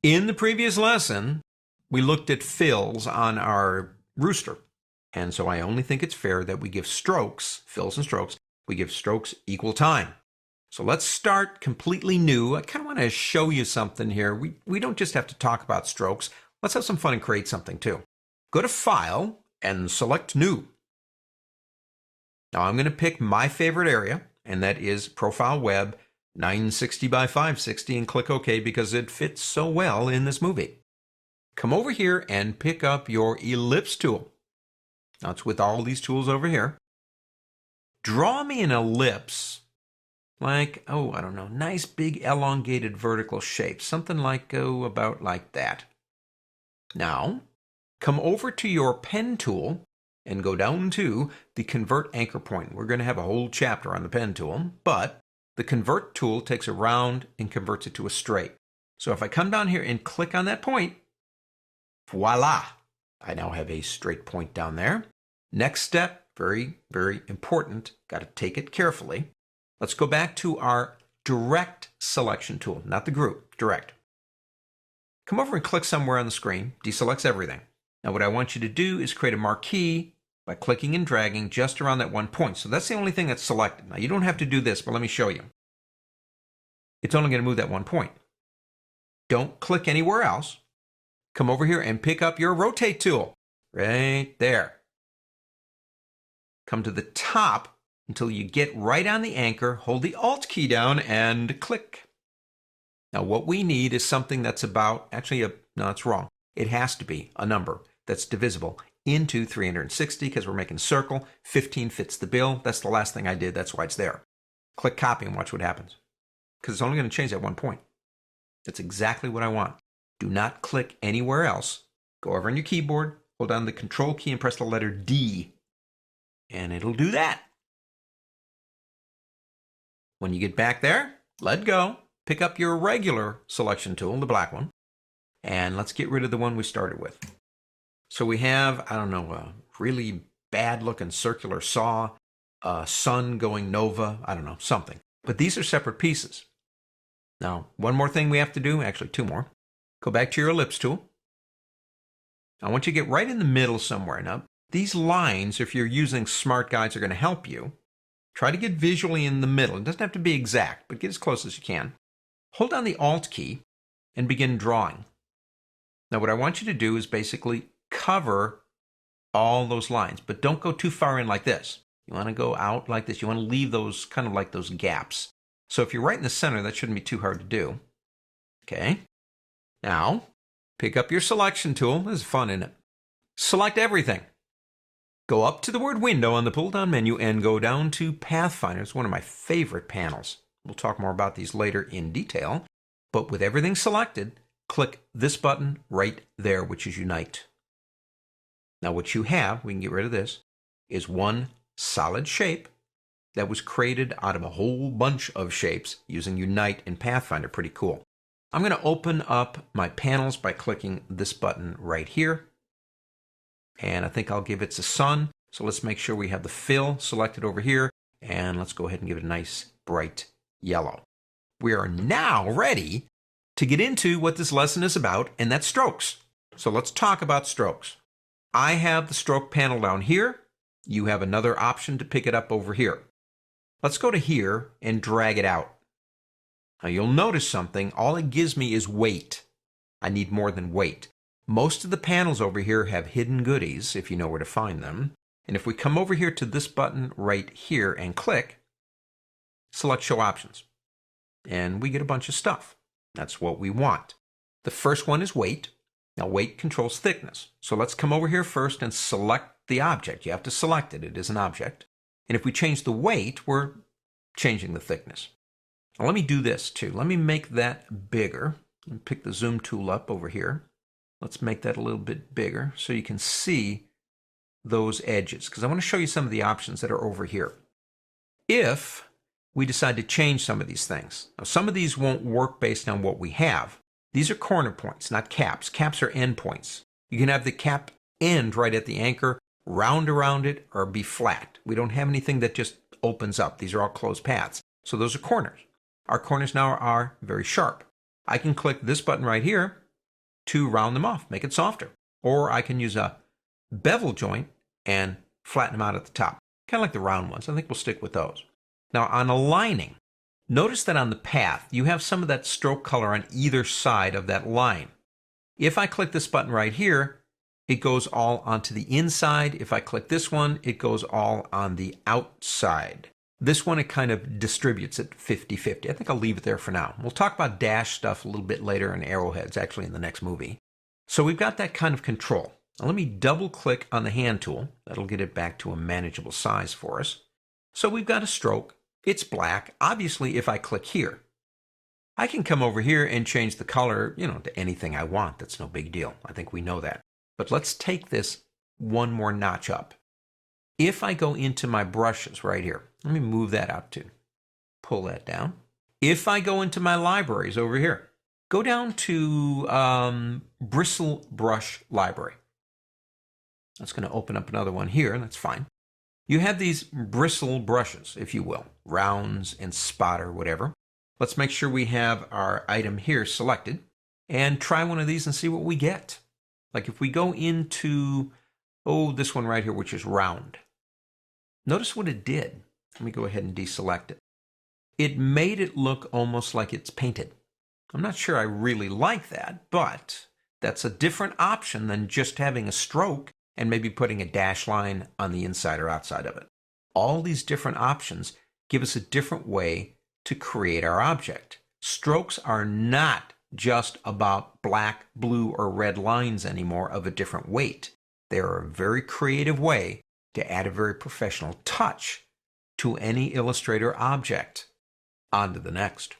In the previous lesson, we looked at fills on our rooster. And so I only think it's fair that we give strokes, fills and strokes, we give strokes equal time. So let's start completely new. I kind of want to show you something here. We don't just have to talk about strokes. Let's have some fun and create something too. Go to File and select New. Now I'm going to pick my favorite area, and that is Profile Web 960 by 560, and click OK because it fits so well in this movie. Come over here and pick up your ellipse tool. Now it's with all these tools over here. Draw me an ellipse like, I don't know, nice big elongated vertical shape, something like, about like that. Now, come over to your pen tool and go down to the Convert Anchor Point. We're going to have a whole chapter on the pen tool, but the Convert tool takes a round and converts it to a straight. So if I come down here and click on that point, voila, I now have a straight point down there. Next step, very, very important, got to take it carefully. Let's go back to our Direct Selection tool, not the group, Direct. Come over and click somewhere on the screen, deselects everything. Now what I want you to do is create a marquee by clicking and dragging just around that one point. So that's the only thing that's selected. Now you don't have to do this, but let me show you. It's only going to move that one point. Don't click anywhere else. Come over here and pick up your Rotate tool, right there. Come to the top until you get right on the anchor, hold the Alt key down and click. Now what we need is something that's about, no, it's wrong. It has to be a number that's divisible into 360 because we're making a circle. 15 fits the bill. That's the last thing I did. That's why it's there. Click copy and watch what happens. Because it's only going to change that one point. That's exactly what I want. Do not click anywhere else. Go over on your keyboard, hold down the Control key and press the letter D. And it'll do that. When you get back there, let go. Pick up your regular selection tool, the black one, and let's get rid of the one we started with. So we have, a really bad looking circular saw, a sun going nova, something. But these are separate pieces. Now, one more thing we have to do, actually two more. Go back to your ellipse tool. I want you to get right in the middle somewhere. Now, these lines, if you're using smart guides, are going to help you. Try to get visually in the middle. It doesn't have to be exact, but get as close as you can. Hold down the Alt key and begin drawing. Now what I want you to do is basically cover all those lines, but don't go too far in like this. You want to go out like this. You want to leave those kind of like those gaps. So if you're right in the center, that shouldn't be too hard to do. Okay. Now, pick up your selection tool. This is fun, isn't it? Select everything. Go up to the word window on the pull-down menu and go down to Pathfinder. It's one of my favorite panels. We'll talk more about these later in detail. But with everything selected, click this button right there, which is Unite. Now what you have, we can get rid of this, is one solid shape that was created out of a whole bunch of shapes using Unite in Pathfinder. Pretty cool. I'm going to open up my panels by clicking this button right here. And I think I'll give it a sun. So let's make sure we have the fill selected over here. And let's go ahead and give it a nice bright yellow. We are now ready to get into what this lesson is about, and that's strokes. So let's talk about strokes. I have the stroke panel down here. You have another option to pick it up over here. Let's go to here and drag it out. Now you'll notice something. All it gives me is weight. I need more than weight. Most of the panels over here have hidden goodies, if you know where to find them. And if we come over here to this button right here and click, select Show Options. And we get a bunch of stuff. That's what we want. The first one is weight. Now weight controls thickness. So let's come over here first and select the object. You have to select it. It is an object. And if we change the weight, we're changing the thickness. Now let me do this too. Let me make that bigger. And pick the zoom tool up over here. Let's make that a little bit bigger so you can see those edges, because I want to show you some of the options that are over here. If we decide to change some of these things, now some of these won't work based on what we have. These are corner points, not caps. Caps are end points. You can have the cap end right at the anchor, round around it, or be flat. We don't have anything that just opens up. These are all closed paths. So those are corners. Our corners now are very sharp. I can click this button right here to round them off, make it softer. Or I can use a bevel joint and flatten them out at the top. Kind of like the round ones. I think we'll stick with those. Now on aligning, notice that on the path, you have some of that stroke color on either side of that line. If I click this button right here, it goes all onto the inside. If I click this one, it goes all on the outside. This one, it kind of distributes it 50-50. I think I'll leave it there for now. We'll talk about dash stuff a little bit later in arrowheads, actually in the next movie. So we've got that kind of control. Now let me double click on the hand tool. That'll get it back to a manageable size for us. So we've got a stroke. It's black. Obviously, if I click here, I can come over here and change the color, to anything I want. That's no big deal. I think we know that. But let's take this one more notch up. If I go into my brushes right here, let me move that out too. Pull that down. If I go into my libraries over here, go down to Bristle Brush Library. That's going to open up another one here, and that's fine. You have these bristle brushes, if you will, rounds and spotter, whatever. Let's make sure we have our item here selected and try one of these and see what we get. Like if we go into, this one right here, which is round. Notice what it did. Let me go ahead and deselect it. It made it look almost like it's painted. I'm not sure I really like that, but that's a different option than just having a stroke and maybe putting a dash line on the inside or outside of it. All these different options give us a different way to create our object. Strokes are not just about black, blue, or red lines anymore of a different weight. They are a very creative way to add a very professional touch to any Illustrator object. On to the next.